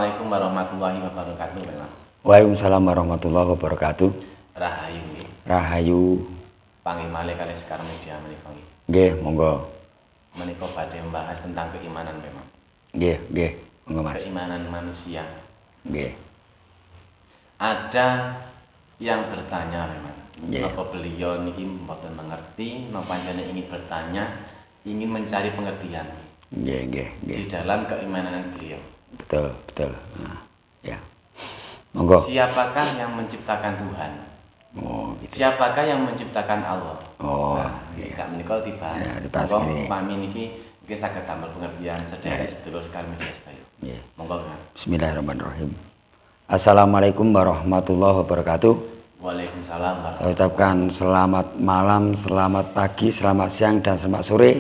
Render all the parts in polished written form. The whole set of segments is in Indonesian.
Assalamualaikum warahmatullahi wabarakatuh. Waalaikumsalam warahmatullahi wabarakatuh. Rahayu. Rahayu. Panggih malih kalih Sekar Media menika. Nggih, monggo. Menika badhe membahas tentang keimanan memang. Nggih, monggo Mas. Keimanan manusia. Nggih. Ada yang bertanya memang. Nggih. Napa beliau niki mboten mengerti, napa panjenengan ingin bertanya, ingin mencari pengertian. Nggih. Di dalam keimanan beliau. Betul. Nah, ya. Monggo. Siapakah yang menciptakan Tuhan? Oh, gitu. Siapakah yang menciptakan Allah? Oh, iya. Menika dibahas. Ya, dibahas ini. Upami niki nggih saged damel pengertian sedherek sedulur Sekar Media sedaya. Nggih. Monggo. Bismillahirrahmanirrahim. Assalamualaikum warahmatullahi wabarakatuh. Waalaikumsalam. Saya ucapkan selamat malam, selamat pagi, selamat siang, dan selamat sore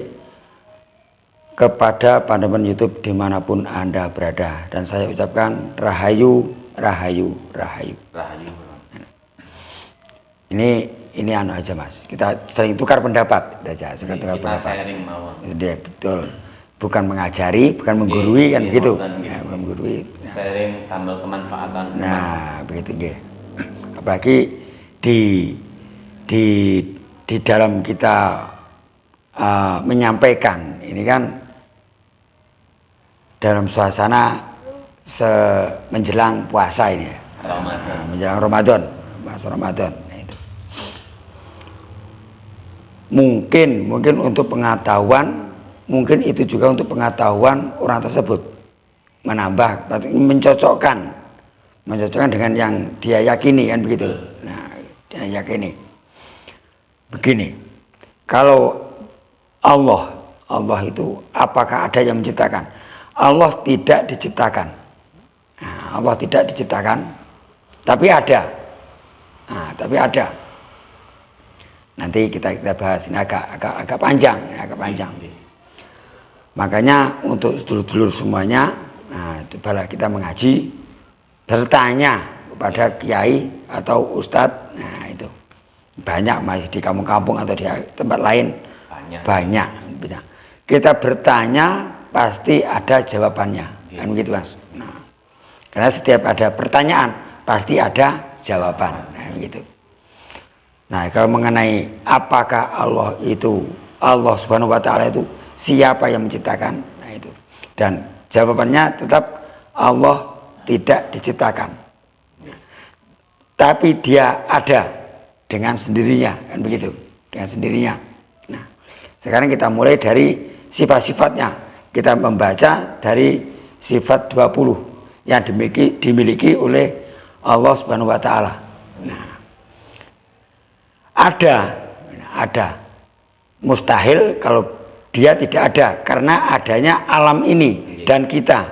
kepada pandangan YouTube dimanapun Anda berada. Dan saya ucapkan Rahayu. Ini anu aja Mas, kita sering tukar pendapat aja, kita sharing mawon. Betul, bukan mengajari, bukan menggurui, kan begitu. Ya, bukan menggurui. Sharing tambah kemanfaatan. Nah, begitu nggih. Apalagi di dalam kita menyampaikan ini kan dalam suasana menjelang puasa ini ya. Ramadan. Menjelang Ramadan, masa Ramadan. Nah, itu. Mungkin untuk pengetahuan, mungkin itu juga untuk pengetahuan orang tersebut, menambah, mencocokkan dengan yang dia yakini, kan begitu. Nah, dia yakini begini, kalau Allah itu apakah ada yang menciptakan? Allah tidak diciptakan. Nah, Allah tidak diciptakan, tapi ada. Nanti kita bahas, ini agak panjang. Makanya untuk sedulur-sedulur semuanya, nah, cobalah kita mengaji, bertanya kepada kiai atau ustadz. Nah, itu banyak masih di kampung-kampung atau di tempat lain, banyak. Kita bertanya pasti ada jawabannya, kan begitu Mas. Nah, karena setiap ada pertanyaan pasti ada jawaban, nah, begitu. Nah, kalau mengenai apakah Allah Subhanahu wa Ta'ala itu siapa yang menciptakan, nah itu, dan jawabannya tetap Allah tidak diciptakan, tapi dia ada dengan sendirinya, kan begitu, dengan sendirinya. Nah, sekarang kita mulai dari sifat-sifatnya. Kita membaca dari sifat 20 yang dimiliki oleh Allah Subhanahu wa Ta'ala. Nah, ada mustahil kalau dia tidak ada, karena adanya alam ini dan kita.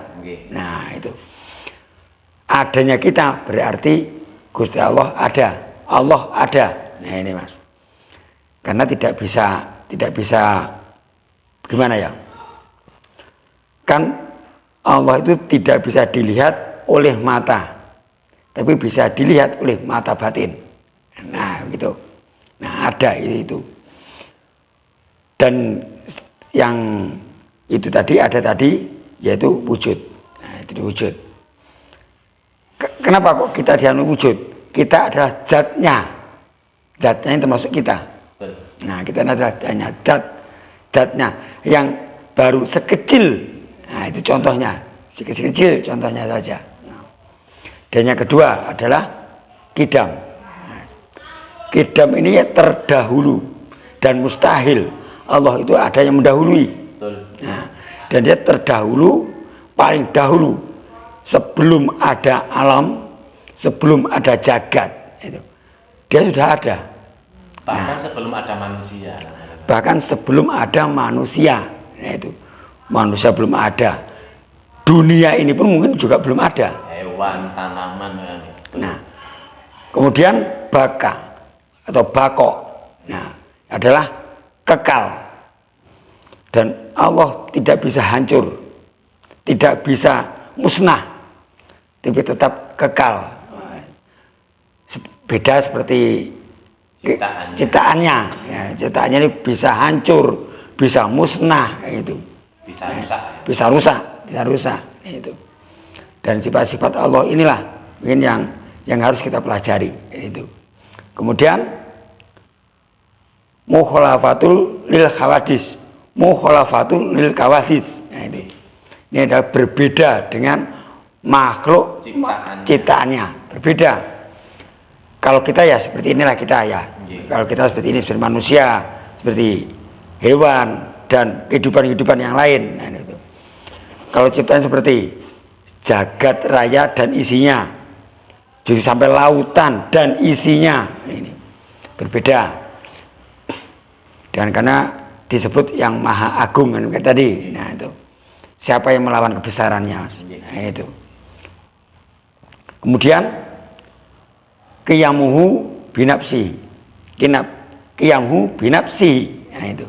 Nah, itu adanya kita berarti Gusti Allah ada. Nah, ini Mas, karena tidak bisa gimana ya, kan Allah itu tidak bisa dilihat oleh mata, tapi bisa dilihat oleh mata batin. Nah, gitu. Nah, ada itu. Dan yang itu tadi ada yaitu wujud. Nah, itu wujud. Kenapa kok kita dianu wujud? Kita adalah zatnya yang termasuk kita. Nah, kita adalah zatnya yang baru sekecil. Nah, itu contohnya, sekecil contohnya saja. Dan yang kedua adalah kidam. Kidam ini terdahulu dan mustahil Allah itu ada yang mendahului. Nah, dan dia terdahulu, paling dahulu, sebelum ada alam, sebelum ada jagat, itu dia sudah ada. Bahkan sebelum ada manusia. Bahkan sebelum ada manusia, nah, itu manusia belum ada. Dunia ini pun mungkin juga belum ada. Hewan, tanaman. Nah, kemudian baka atau bako, nah, adalah kekal. Dan Allah tidak bisa hancur, tidak bisa musnah, tapi tetap kekal. Beda seperti ciptaannya. Ya, ciptaannya ini bisa hancur, bisa musnah, itu. Bisa rusak. Itu. Dan sifat-sifat Allah inilah mungkin yang harus kita pelajari itu. Kemudian mukhalafatul lil khawadis, mukhalafatul lil kawadis. Nah, ini adalah berbeda dengan makhluk ciptaannya, berbeda. Kalau kita ya seperti inilah kita ya. Kalau kita seperti ini, seperti manusia, seperti hewan dan kehidupan-kehidupan yang lain. Nah, itu. Kalau ciptaan seperti jagat raya dan isinya, juga sampai lautan dan isinya, ini berbeda. Dan karena disebut yang maha agung kan tadi. Nah, itu. Siapa yang melawan kebesarannya? Nah, itu. Kemudian qiyamuhu binafsi. Qiyamuhu binafsi. Nah, itu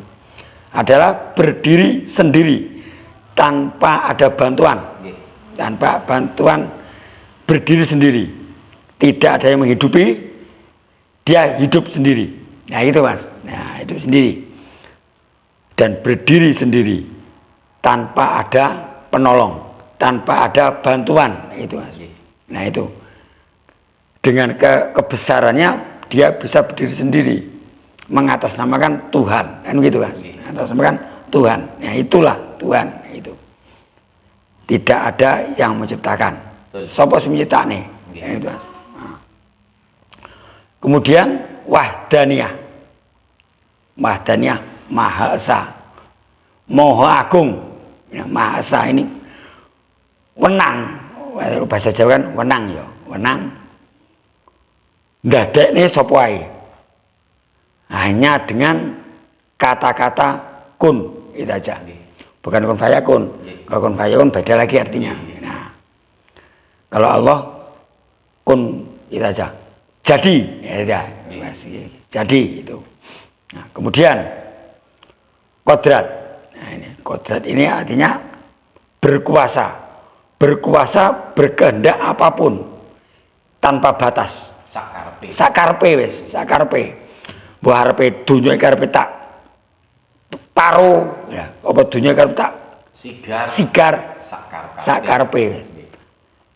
adalah berdiri sendiri tanpa ada bantuan. Tanpa bantuan, berdiri sendiri. Tidak ada yang menghidupi, dia hidup sendiri. Nah, itu Mas. Nah, hidup sendiri. Dan berdiri sendiri tanpa ada penolong, tanpa ada bantuan, itu Mas. Nah, itu dengan kebesarannya dia bisa berdiri sendiri, mengatasnamakan Tuhan, kan gitu Mas. Mengatasnamakan Tuhan. Ya, itulah Tuhan itu. Tidak ada yang menciptakan. Sapa sing menciptakne? Ya, itu Mas. Nah. Kemudian wahdaniyah. Wahdaniyah, Maha Esa, Maha Agung. Ya, Maha Esa ini wenang, bahasa Jawa kan wenang ya, wenang. Ndadekne sapa wae. Hanya dengan kata-kata kun itu aja. Bukan kun fayakun. Kalau kun fayakun beda lagi artinya. Nah, kalau Allah kun itu aja. Jadi, ya, jadi itu. Nah, kemudian kodrat. Nah, ini kodrat ini artinya berkuasa, berkuasa berkehendak apapun tanpa batas. Sakarpe wis, sakarpe. Mbok arepe dunya iki arepe tak paro, ya. Apa dunya iki tak sigar, sakarpe.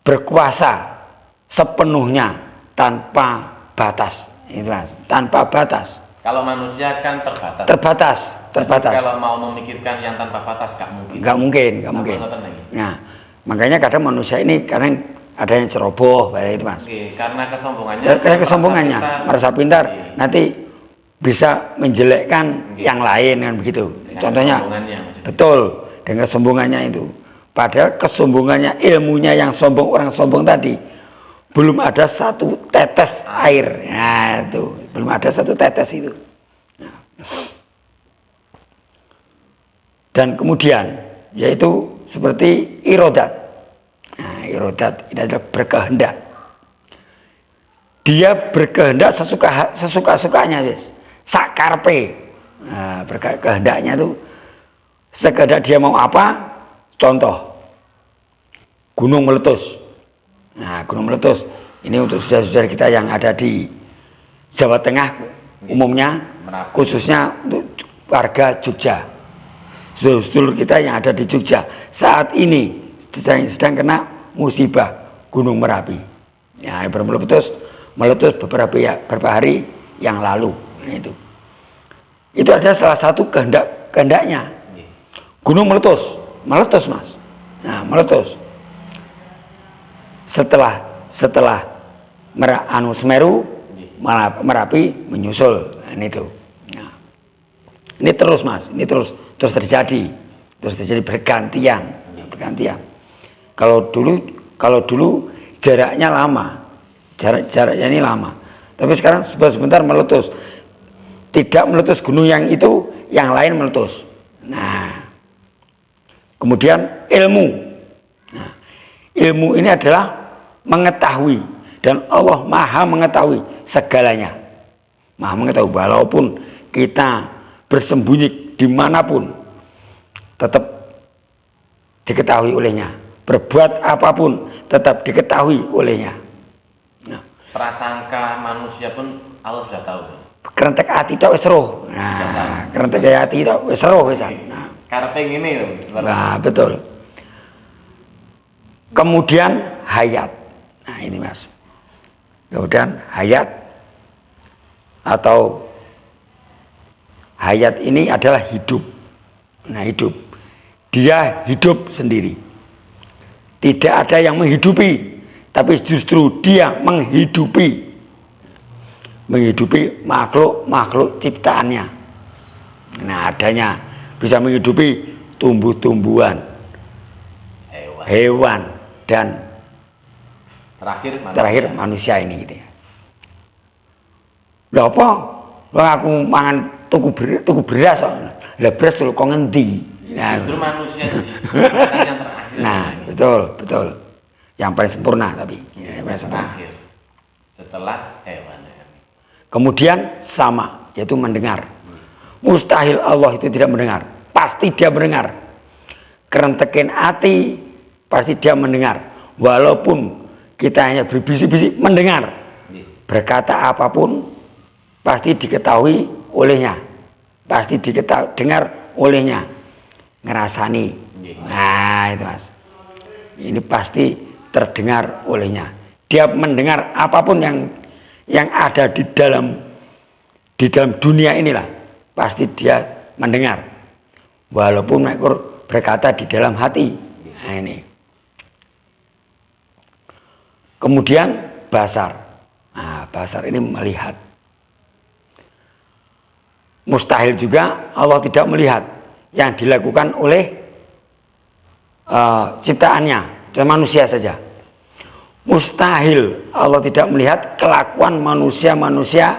Berkuasa sepenuhnya tanpa batas. Itu Mas, tanpa batas. Kalau manusia kan terbatas. Terbatas. Kalau mau memikirkan yang tanpa batas gak mungkin. Gak mungkin. Nah, makanya kadang manusia ini kadang ada yang ceroboh, itu Mas. Karena kesombongannya, merasa pintar, nanti bisa menjelekkan yang lain kan begitu. Contohnya, betul dengan kesombongannya itu. Padahal kesombongannya, ilmunya yang sombong, orang sombong tadi belum ada satu tetes air. Nah, itu belum ada satu tetes itu. Nah. Dan kemudian yaitu seperti irodat. Nah, irodat ini adalah berkehendak. Dia berkehendak sesuka-sukanya, guys. Sakarpe. Nah, berkehendaknya itu sekedar dia mau apa? Contoh, gunung meletus. Nah, gunung meletus ini untuk saudara-saudara kita yang ada di Jawa Tengah umumnya, khususnya untuk warga Jogja. Saudara-saudara kita yang ada di Jogja saat ini sedang kena musibah gunung Merapi. Ya, baru meletus beberapa hari yang lalu. Nah, itu adalah salah satu kehendaknya. Gunung meletus Mas. Nah, meletus. Setelah Semeru, Merapi menyusul. Nah, itu. Nah, ini terus Mas, ini terus terjadi bergantian. Kalau dulu jaraknya lama, jaraknya ini lama. Tapi sekarang sebentar meletus. Tidak meletus gunung yang itu, yang lain meletus. Nah, kemudian ilmu. Nah, ilmu ini adalah mengetahui, dan Allah maha mengetahui segalanya. Maha mengetahui, walaupun kita bersembunyi dimanapun, tetap diketahui olehnya. Berbuat apapun, tetap diketahui olehnya. Nah, prasangka manusia pun Allah sudah tahu. Kerentek hati tok wis roh. Nah, kerentek hati tok wis roh wis. Nah, karepe ngene lho. Nah, betul. Kemudian hayat. Nah ini Mas. Kemudian hayat atau hayat ini adalah hidup. Nah hidup. Dia hidup sendiri. Tidak ada yang menghidupi, tapi justru dia menghidupi. Menghidupi makhluk-makhluk ciptaannya. Nah adanya bisa menghidupi tumbuh-tumbuhan, hewan, dan terakhir manusia ini gitu ya. Lha apa? Wong aku mangan tuku beras kok. Lah beras lho kok ngendi? Nah, justru manusia diciptakan yang terakhir. nah, betul. Yang paling sempurna tapi. Ya, Yang paling sempurna. terakhir. Setelah hewan. Kemudian sama, yaitu mendengar. Mustahil Allah itu tidak mendengar. Pasti dia mendengar. Kerentekin hati, pasti dia mendengar. Walaupun kita hanya berbisik-bisik, mendengar. Berkata apapun, pasti diketahui olehnya. Pasti dengar olehnya. Ngerasani. Nah itu Mas. Ini pasti terdengar olehnya. Dia mendengar apapun yang ada di dalam dunia inilah, pasti dia mendengar. Walaupun mereka berkata di dalam hati. Nah ini. Kemudian basar. Nah, basar ini melihat. Mustahil juga Allah tidak melihat yang dilakukan oleh ciptaannya, dan manusia saja. Mustahil Allah tidak melihat kelakuan manusia-manusia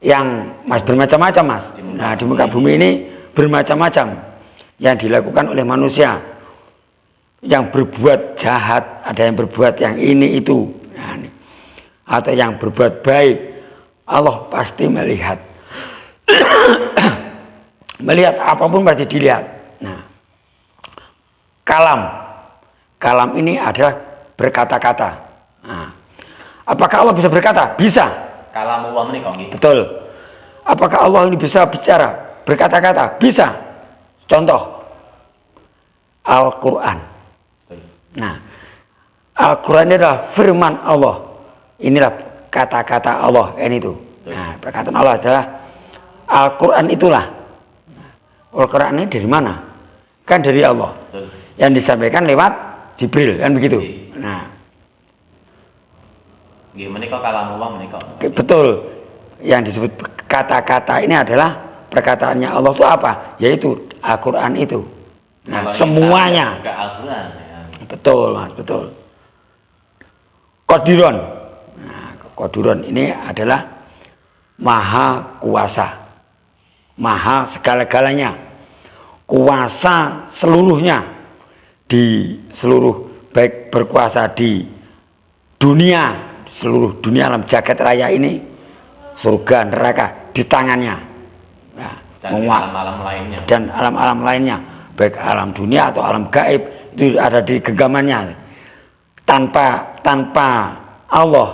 yang bermacam-macam Mas. Nah di muka bumi ini bermacam-macam yang dilakukan oleh manusia, yang berbuat jahat, ada yang berbuat yang ini itu, nah, atau yang berbuat baik. Allah pasti melihat. Melihat apapun pasti dilihat. Nah, kalam ini adalah berkata-kata. Nah, apakah Allah bisa berkata? Bisa. Kalam Allah menika nggih. Betul. Apakah Allah ini bisa bicara, berkata-kata? Bisa. Contoh Al-Quran. Nah, Al-Quran ini adalah firman Allah. Inilah kata-kata Allah. Ini itu. Nah, perkataan Allah adalah Al-Quran itulah. Al-Quran ini dari mana? Kan dari Allah. Yang disampaikan lewat Jibril, kan begitu. Nah, nggih menika kalam Allah menika. betul. Yang disebut kata-kata ini adalah perkataannya Allah itu apa? Yaitu Al-Quran itu. Nah, kalau semuanya. Al-Quran ya. Betul, Mas, betul. Qadiron. Nah, Qadiron ini adalah maha kuasa. Maha segala-galanya. Kuasa seluruhnya. Di seluruh, baik berkuasa di dunia, seluruh dunia alam jagat raya ini, surga, neraka di tangannya. Nah, Dan alam-alam lainnya. Dan alam-alam lainnya, baik alam dunia atau alam gaib, itu ada di genggamannya. Tanpa Allah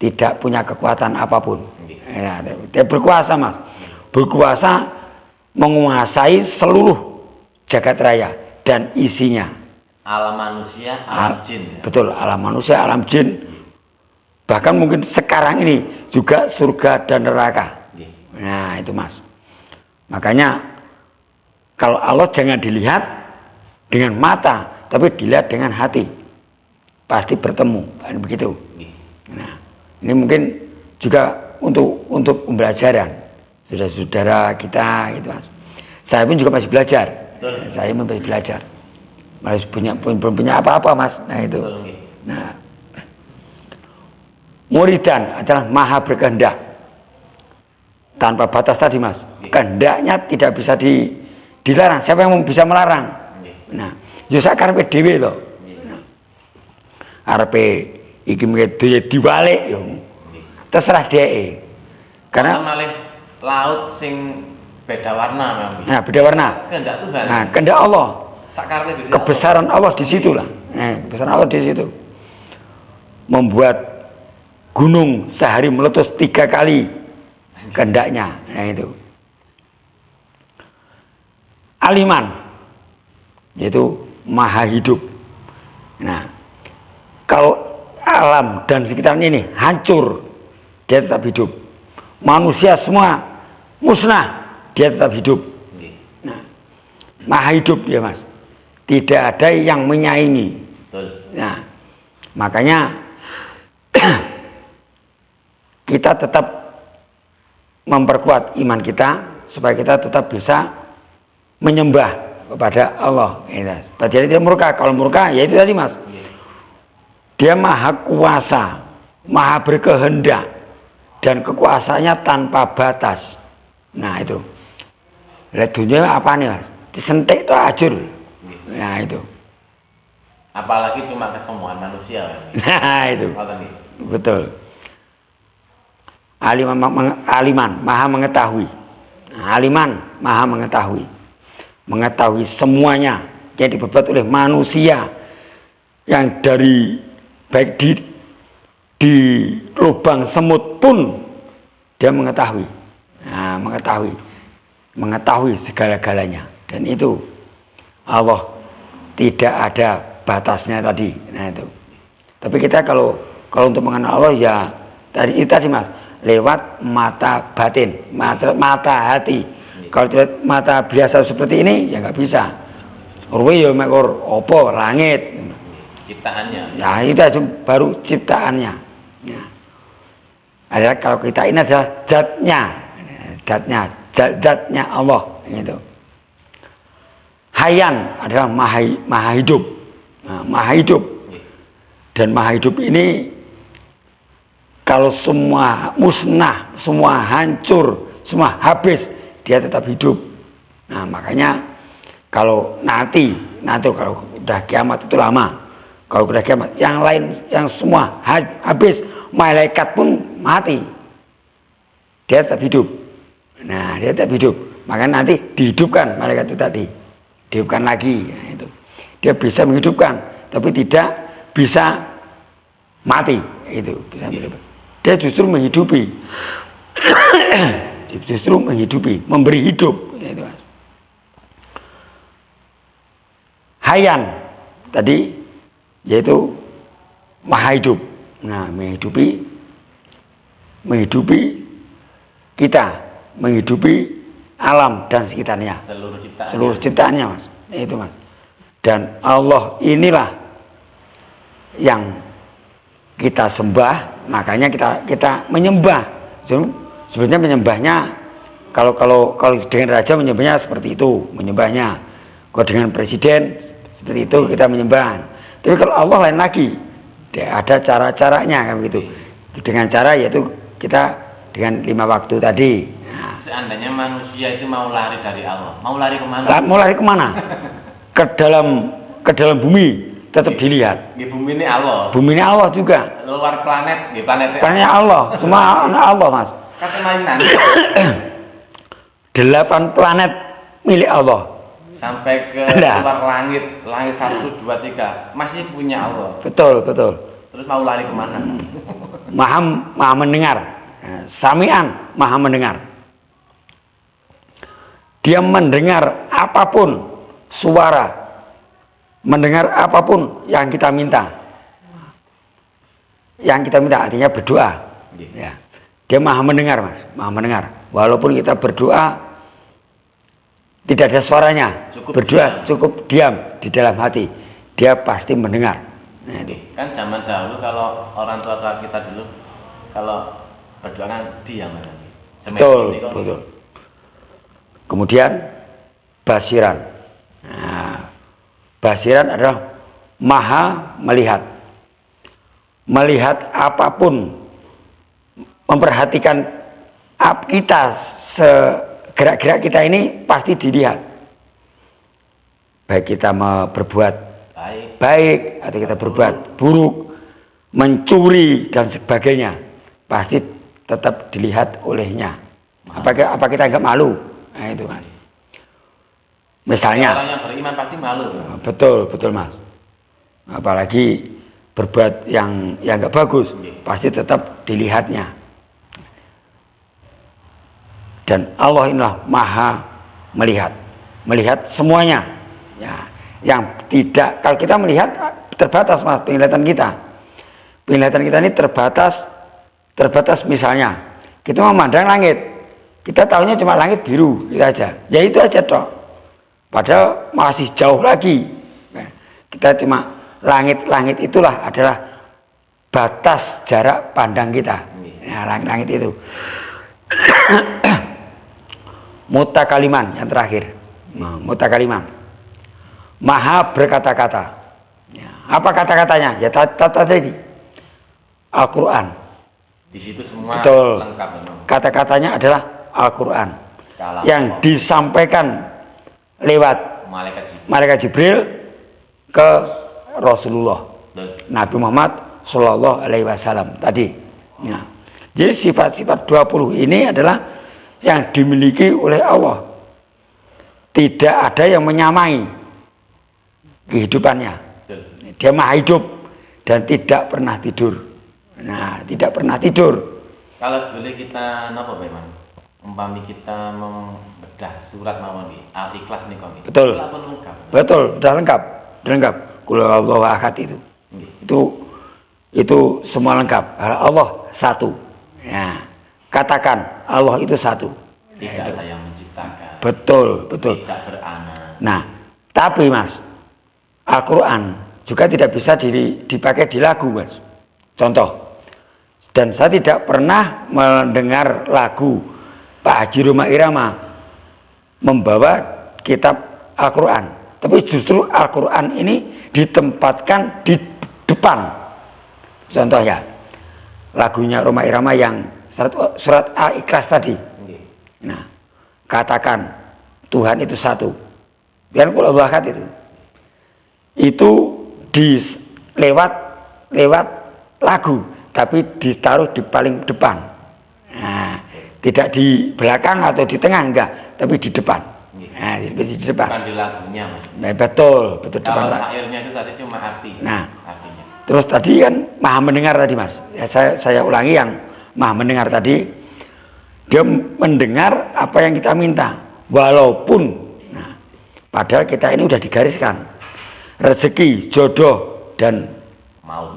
tidak punya kekuatan apapun. Ya, dia berkuasa Mas, berkuasa menguasai seluruh jagat raya dan isinya. Alam manusia, alam jin. Ya. Betul, alam manusia, alam jin. Bahkan mungkin sekarang ini juga surga dan neraka. Nah itu Mas. Makanya kalau Allah jangan dilihat dengan mata, tapi dilihat dengan hati. Pasti bertemu, kan begitu. Nah ini mungkin juga untuk pembelajaran saudara-saudara kita gitu Mas. Saya pun juga masih belajar. Saya masih belajar. Masih belum punya apa-apa Mas. Nah itu. Nah, muridan adalah maha berkehendak tanpa batas tadi Mas. Kehendaknya tidak bisa dilarang. Siapa yang bisa melarang? Nah, yo sak karepe dhewe to. Arepe iki mrene diwalik yo. Terserah dhek. Karena malih laut sing beda warna memang. Nah, beda warna. Kehendak Tuhan. Nah, kehendak Allah. Sakarnya Gusti Kebesaran Allah di situlah. Nah, kebesaran Allah di situ. Membuat gunung sehari meletus 3 kali kehendaknya. Nah itu. Aliman, yaitu maha hidup. Nah, kalau alam dan sekitarnya ini hancur, dia tetap hidup. Manusia semua musnah, dia tetap hidup. Nggih. Nah, maha hidup dia Mas. Tidak ada yang menyaingi. Betul. Nah, makanya kita tetap memperkuat iman kita supaya kita tetap bisa menyembah kepada Allah. Jadi tidak murka. Kalau murka, ya itu tadi Mas. Dia maha kuasa, maha berkehendak, dan kekuasaannya tanpa batas. Nah itu. Lihat dunia apa nih Mas? Disentik itu ajur. Nah itu. Apalagi cuma kesemuan manusia. Nah itu. Ngoten nggih. Betul. Aliman, maha mengetahui. Nah, aliman, maha mengetahui. Mengetahui semuanya yang diperbuat oleh manusia, yang dari baik di lubang semut pun dia mengetahui. Nah, mengetahui segala-galanya, dan itu Allah tidak ada batasnya tadi. Nah itu. Tapi kita kalau untuk mengenal Allah ya tadi itu tadi Mas, lewat mata batin, mata hati. Kalau tidak mata biasa seperti ini ya nggak bisa. Ruwe ya mekor opo langit. Ciptaannya. Ya itu aja baru ciptaannya. Ya. Adalah kalau kita ini adalah zatnya Allah gitu. Hayan adalah maha hidup. Nah, maha hidup. Dan maha hidup ini kalau semua musnah, semua hancur, semua habis, dia tetap hidup. Nah, makanya kalau nanti kalau udah kiamat itu lama. Kalau udah kiamat, yang lain yang semua habis, malaikat pun mati. Dia tetap hidup. Nah, dia tetap hidup. Makanya nanti dihidupkan malaikat itu tadi. Dihidupkan lagi. Nah, itu. Dia bisa menghidupkan, tapi tidak bisa mati. Itu bisa menghidupkan. Dia justru menghidupi. Dia justru menghidupi, memberi hidup. Itu, Mas. Hayan tadi yaitu maha hidup. Nah, menghidupi kita, menghidupi alam dan sekitarnya, seluruh ciptaannya Mas. Itu Mas. Dan Allah inilah yang kita sembah, makanya kita menyembah. Sebenarnya menyembahnya kalau dengan raja menyembahnya seperti itu, menyembahnya. Kalau dengan presiden seperti itu kita menyembah. Tapi kalau Allah lain lagi, ada cara-caranya kan begitu. Dengan cara yaitu kita dengan 5 waktu tadi. Nah, seandainya manusia itu mau lari dari Allah, mau lari kemana? Mau lari kemana? ke dalam bumi tetap dilihat. Di bumi ini Allah. Bumi ini Allah juga. Luar planet, di planetnya. Planetnya Allah, semua anak Allah Mas. Kata mainan. 8 planet milik Allah. Sampai ke luar langit 1, 2, 3 masih punya Allah. Betul. Terus mau lari kemana? Maha mendengar. Sami'an, maha mendengar. Dia mendengar apapun suara, mendengar apapun yang kita minta. Yang kita minta artinya berdoa. Ya. Dia maha mendengar Mas, maha mendengar. Walaupun kita berdoa tidak ada suaranya, cukup diam di dalam hati, dia pasti mendengar. Nah, itu. Kan zaman dahulu kalau orang tua kita dulu kalau berdoa kan diam. Betul. Kemudian basiran. Nah, basiran adalah maha melihat apapun, memperhatikan kita gerak-gerak kita ini pasti dilihat. Baik kita berbuat baik atau kita berbuat buruk, mencuri dan sebagainya, pasti tetap dilihat olehnya. Apa kita enggak malu? Nah, itu Mas. Misalnya orang yang beriman pasti malu. Betul Mas. Apalagi berbuat yang enggak bagus, pasti tetap dilihatnya. Dan Allah inilah maha melihat semuanya. Ya, yang tidak, kalau kita melihat terbatas mas penglihatan kita. Penglihatan kita ini terbatas misalnya kita memandang langit, kita tahunya cuma langit biru gitu aja, ya itu aja toh. Padahal masih jauh lagi. Nah, kita cuma langit itulah adalah batas jarak pandang kita. Nah, langit itu. Mutakaliman yang terakhir. Mutakaliman. Maha berkata-kata. Ya, apa kata-katanya? Ya tadi Al-Quran. Di situ semua betul. Lengkap memang. Kata-katanya adalah Al-Quran yang disampaikan lewat Malaikat Jibril ke Rasulullah Nabi Muhammad Shallallahu Alaihi Wasallam tadi. Nah, jadi sifat-sifat 20 ini adalah yang dimiliki oleh Allah. Tidak ada yang menyamai kehidupannya. Dia maha hidup dan tidak pernah tidur. Nah, tidak pernah tidur. Kalau boleh kita napa memang umpami kita membedah surat mawon iki Al-Ikhlas nih kami. Betul. Lengkap. Betul, sudah lengkap. Qul huwallahu ahad itu semua lengkap. Allah satu. Nah, katakan Allah itu satu. Tidak ada yang menciptakan. Betul. Tidak beranak. Nah, tapi Mas, Al-Quran juga tidak bisa dipakai di lagu, Mas. Contoh. Dan saya tidak pernah mendengar lagu Pak Haji Roma Irama membawa kitab Al-Quran. Tapi justru Al-Quran ini ditempatkan di depan. Contoh ya, lagunya Roma Irama yang surat Al-Ikhlas tadi. Nah, katakan Tuhan itu satu. Dan Qul huwallahu ahad itu lewat lagu, tapi ditaruh di paling depan. Nah, tidak di belakang atau di tengah enggak, tapi di depan. Nah, di depan. Bukan di lagunya, Mas. Nah, betul depan. Kalau syairnya itu tadi cuma arti. Nah, artinya. Terus tadi kan maha mendengar tadi, Mas. Ya, saya ulangi yang maha mendengar tadi. Dia mendengar apa yang kita minta, walaupun padahal kita ini udah digariskan rezeki, jodoh dan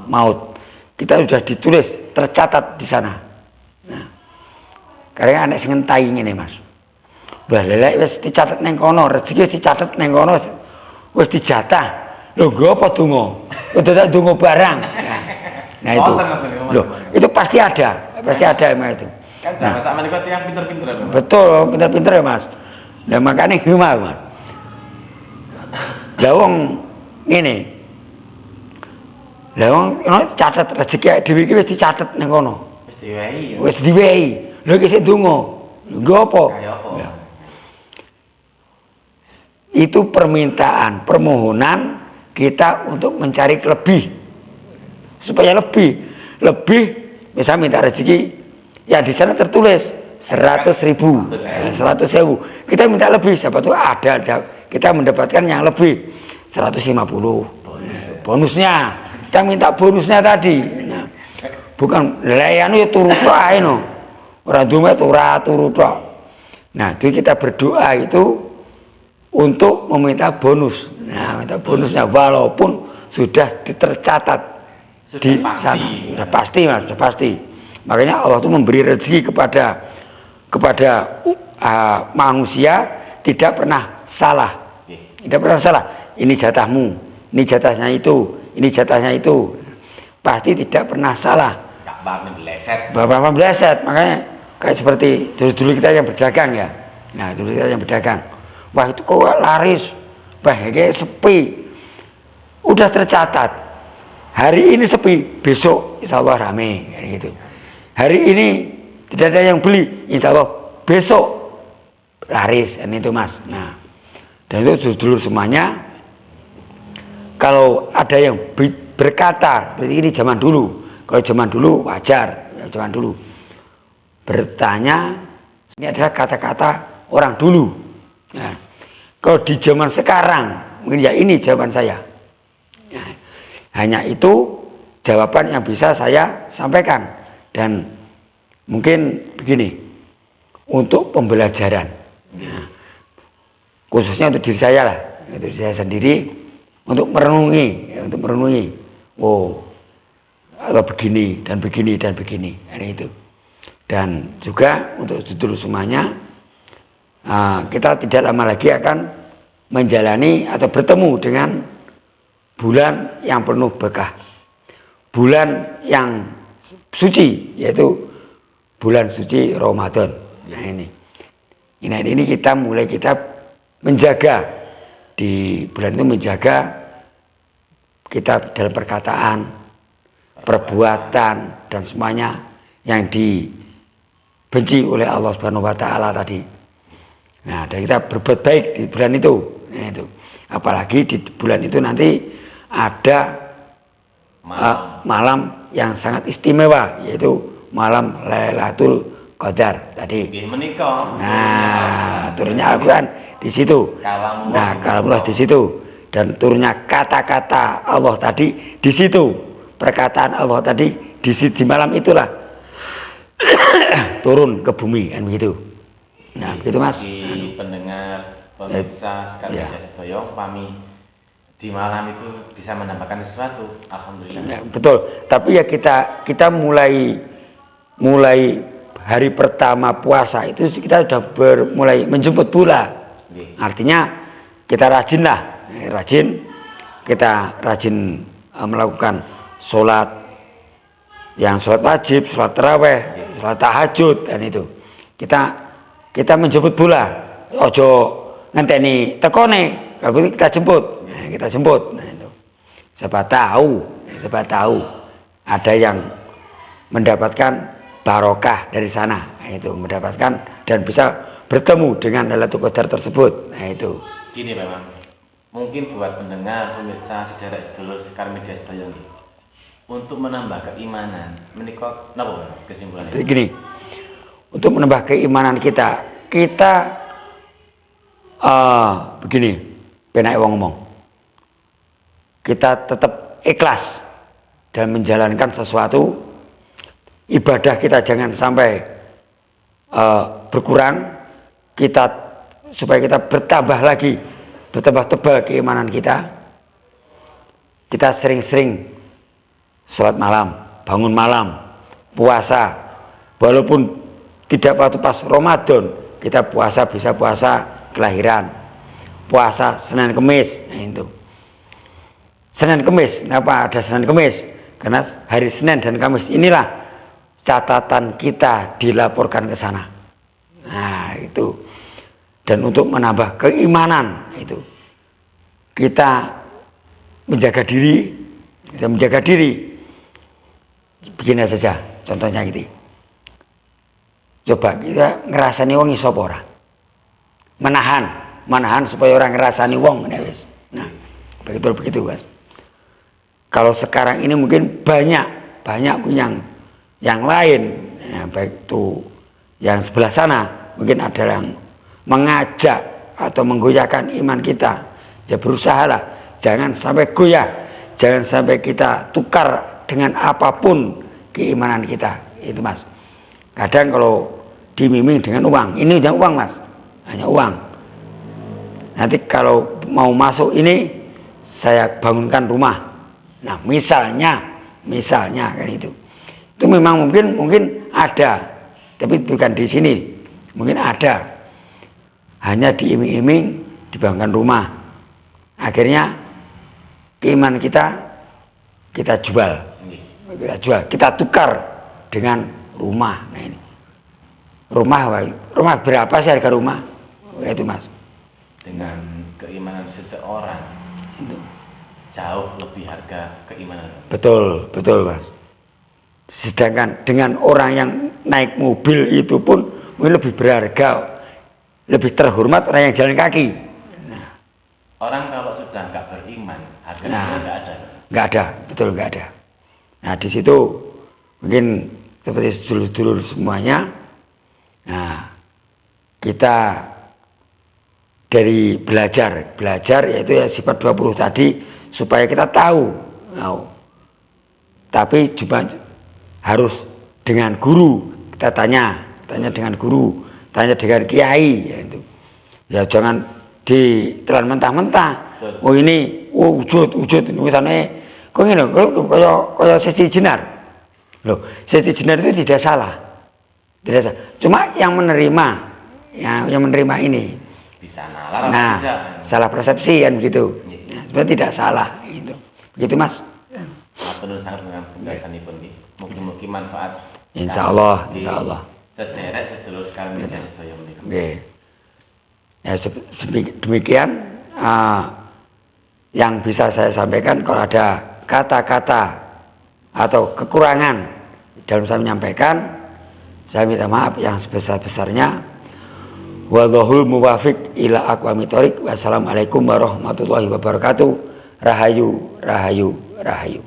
maut. Kita sudah ditulis, tercatat di sana. Nah, karena anak sing entai ngene, Mas. Wah, lelek wis dicatet neng kono, rezeki wis dicatet neng kono, wis dijatah. Lho, nggo apa donga? Udah tak donga barang. Nah itu. Loh, itu pasti ada emang itu. Kan jangan sama niku yang pinter-pinter ya, Mas. Betul, pinter-pinter ya, Mas. Nah, makanya gimana, Mas? Lah wong ngene. Lah wong catet rezeki dhewe iki wis dicatet nang kono. Wis diwehi. Wis diwehi. Lha iki sik donga. Nggo apa? Kaya apa? Ya. Itu permintaan, permohonan kita untuk mencari lebih. Supaya lebih misalnya minta rezeki ya di sana tertulis 100.000, 100.000. Kita minta lebih, siapa tuh ada kita mendapatkan yang lebih 150 bonusnya. Kita minta bonusnya tadi. Nah, bukan layanu ya turu tok ae no. Ora dume turu tok. Nah, itu kita berdoa itu untuk meminta bonus. Nah, minta bonusnya walaupun sudah tercatat di sana. Sudah pasti, Mas, sudah pasti. Makanya Allah itu memberi rezeki kepada manusia tidak pernah salah. Tidak pernah salah. Ini jatahmu, ini jatahnya itu, ini jatahnya itu. Pasti tidak pernah salah. Bapak meleset. Makanya kayak seperti dulu kita yang berdagang ya. Nah, dulu kita yang berdagang. Wah, itu kok laris. Wah, kayak sepi. Udah tercatat. Hari ini sepi, besok insya Allah rame gitu. Hari ini tidak ada yang beli, insya Allah besok laris, ini itu, Mas. Nah, dan itu dulur semuanya. Kalau ada yang berkata seperti ini zaman dulu, kalau zaman dulu wajar, ya, zaman dulu bertanya, ini adalah kata-kata orang dulu. Nah, kalau di zaman sekarang, mungkin ya ini jawaban saya. Nah, hanya itu jawaban yang bisa saya sampaikan. Dan mungkin begini, untuk pembelajaran, nah, khususnya untuk diri saya lah, untuk diri saya sendiri, untuk merenungi, ya, untuk merenungi. Oh, atau begini dan begini dan begini, ini itu. Dan juga untuk sedulur semuanya, kita tidak lama lagi akan menjalani atau bertemu dengan bulan yang penuh berkah, bulan yang suci, yaitu bulan suci Ramadan. Nah ini kita mulai menjaga di bulan itu, menjaga kita dalam perkataan, perbuatan dan semuanya yang dibenci oleh Allah Subhanahu wa taala tadi. Nah, dan kita berbuat baik di bulan itu. Nah, itu. Apalagi di bulan itu nanti ada malam yang sangat istimewa, yaitu malam Lailatul Qadar tadi. Nah, turunnya Al-Qur'an di situ. Nah, kalamullah di situ, dan turunnya kata-kata Allah tadi di situ. Perkataan Allah tadi di malam itulah turun ke bumi, kan begitu. Nah, begitu Mas. Bagi pendengar, pemirsa sekalian sedaya, pami di malam itu bisa menambahkan sesuatu, alhamdulillah. Ya, betul. Tapi ya kita mulai hari pertama puasa itu kita sudah mulai menjemput bulan. Artinya kita rajin melakukan sholat wajib, sholat taraweh, sholat tahajud, dan itu kita menjemput bulan. Ojo ngenteni tekone, kalau kita jemput. Nah, itu. Siapa tahu ada yang mendapatkan barokah dari sana. Nah, itu mendapatkan dan bisa bertemu dengan Lailatul Qadar tersebut. Nah, itu. Gini memang, mungkin buat pendengar, pemirsa, saudara sedulur sekar media sedaya untuk menambah keimanan, menikah napa kesimpulannya? Begini, untuk menambah keimanan kita begini, penak wong ngomong, kita tetap ikhlas dan menjalankan sesuatu ibadah kita, jangan sampai berkurang, supaya kita bertambah tebal keimanan kita sering-sering sholat malam, bangun malam, puasa, walaupun tidak waktu pas Ramadan, kita bisa puasa kelahiran, puasa Senin Kemis. Nah, itu Senin Kemis, kenapa ada Senin Kemis? Karena hari Senin dan Kamis inilah catatan kita dilaporkan ke sana. Nah, itu. Dan untuk menambah keimanan itu, kita menjaga diri. Begini saja contohnya gitu. Coba kita ngerasani wong iso apa ora? Menahan supaya orang ngerasani wong. Nah, begitu kan. Kalau sekarang ini mungkin banyak yang lain, ya, baik itu yang sebelah sana mungkin ada yang mengajak atau menggoyahkan iman kita. Ya berusahalah, jangan sampai goyah, jangan sampai kita tukar dengan apapun keimanan kita, itu Mas. Kadang kalau dimiming dengan uang, ini hanya uang Mas, hanya uang. Nanti kalau mau masuk ini saya bangunkan rumah. Nah, misalnya kan itu memang mungkin ada, tapi bukan di sini. Mungkin ada, hanya diiming-iming dibangunkan rumah. Akhirnya keimanan kita jual, kita tukar dengan rumah. Nah, ini rumah berapa sih harga rumah? Itu Mas. Dengan keimanan seseorang itu jauh lebih harga keimanan. Betul Mas. Sedangkan dengan orang yang naik mobil itu pun mungkin lebih berharga, lebih terhormat orang yang jalan kaki. Nah, orang kalau sudah nggak beriman, harganya nggak ada, betul nggak ada. Nah, di situ mungkin seperti sedulur-sedulur semuanya. Nah, kita dari belajar yaitu ya sifat 20 tadi, supaya kita tahu. Nah, tapi juga harus dengan guru, kita tanya dengan guru, tanya dengan kiai, ya itu. Ya jangan ditelan mentah-mentah. Oh ini wujud tulisannya kok ngene kaya sesi jenar. Loh, sesi jenar itu tidak salah. Tidak salah. Cuma yang menerima yang menerima ini. Bisa nalar apa Nah, tidak? salah persepsi kan begitu. Nah, sebenarnya tidak salah itu. Begitu Mas. Matur nuwun sangat dengan pembahasanipun iki. Mugi-mugi manfaat. Insyaallah, Kangge insyaallah. Sederek sedulur sekalian media sedaya menika. Oke. Ya demikian yang bisa saya sampaikan. Kalau ada kata-kata atau kekurangan dalam saya menyampaikan, saya minta maaf yang sebesar-besarnya. Wallahul muwafiq ila aqwamit thoriq. Wassalamualaikum warahmatullahi wabarakatuh. Rahayu, rahayu, rahayu.